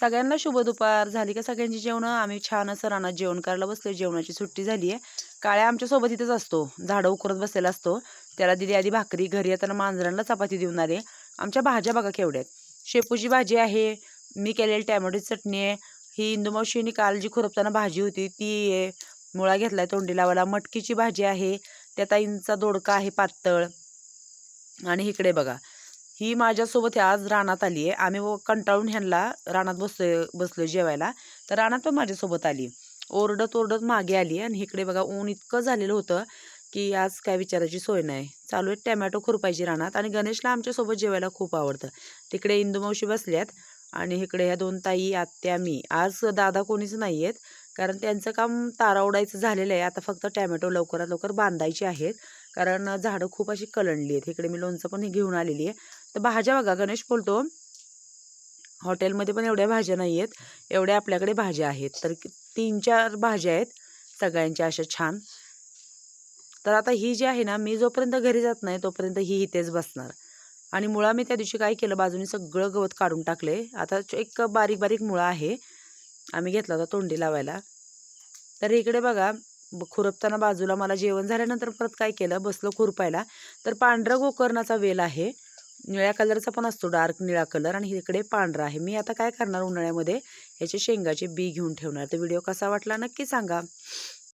सगळ्यांना शुभ दुपार. झाली का सगळ्यांची जेवणं? आम्ही छान असं रानात जेवण करायला बसलो. जेवणाची सुट्टी झाली आहे. काळ्या आमच्यासोबत इथंच असतो. झाडं उकरत बसलेला असतो. त्याला दिली आधी भाकरी. घरी येताना मांजरांना चपाती देऊन आले. आमच्या भाज्या बघा केवढ्या आहेत. शेपूची भाजी आहे. मी केलेली टॅमॅटोची चटणी आहे. ही इंदुमावशीने काल जी खुरपताना भाजी होती ती आहे. मुळा घेतलाय तोंडी लावायला. मटकीची भाजी आहे. त्या ताईंचा दोडका आहे पातळ. आणि इकडे बघा, ही माझ्यासोबत आज रानात आली आहे. आम्ही कंटाळून ह्यांना रानात बसलोय जेवायला. तर रानात पण माझ्यासोबत आली. ओरडत ओरडत मागे आली आणि इकडे बघा ऊन इतकं झालेलं होतं की आज काय विचारायची सोय नाही. चालू आहे टॅमॅटो खुरपायची रानात. आणि गणेशला आमच्यासोबत जेवायला खूप आवडतं. तिकडे इंदुमावशी बसल्यात आणि इकडे ह्या 2 ताई, आत्या, मी. आज दादा कोणीच नाही आहेत, कारण त्यांचं काम तारा ओढायचं झालेलं आहे. आता फक्त टॅमॅटो लवकरात लवकर बांधायचे आहेत, कारण झाडं खूप अशी कलंडली आहेत. इकडे मी लोणचं पण घेऊन आलेली आहे. तर भाज्या बघा, गणेश बोलतो हॉटेलमध्ये पण एवढ्या भाज्या नाही आहेत, एवढ्या आपल्याकडे भाज्या आहेत. तर 3-4 भाज्या आहेत सगळ्यांच्या अशा छान. तर आता ही जी आहे ना, मी जोपर्यंत घरी जात नाही तोपर्यंत ही इथेच बसणार. आणि मुळा मी त्या दिवशी काय केलं, बाजूने सगळं गवत काढून टाकले. आता एक बारीक बारीक मुळा आहे, आम्ही घेतला होता तोंडी लावायला. तर इकडे बघा, खुरपताना बाजूला मला जेवण झाल्यानंतर परत काय केलं, बसलो खुरपायला. तर पांढरा गोकर्णाचा वेल आहे. निळ्या कलरचा पण असतो, डार्क निळा कलर. आणि इकडे पांढरा आहे. मी आता काय करणार, उन्हाळ्यामध्ये ह्याचे शेंगाचे बी घेऊन ठेवणार. तर व्हिडिओ कसा वाटला नक्की सांगा.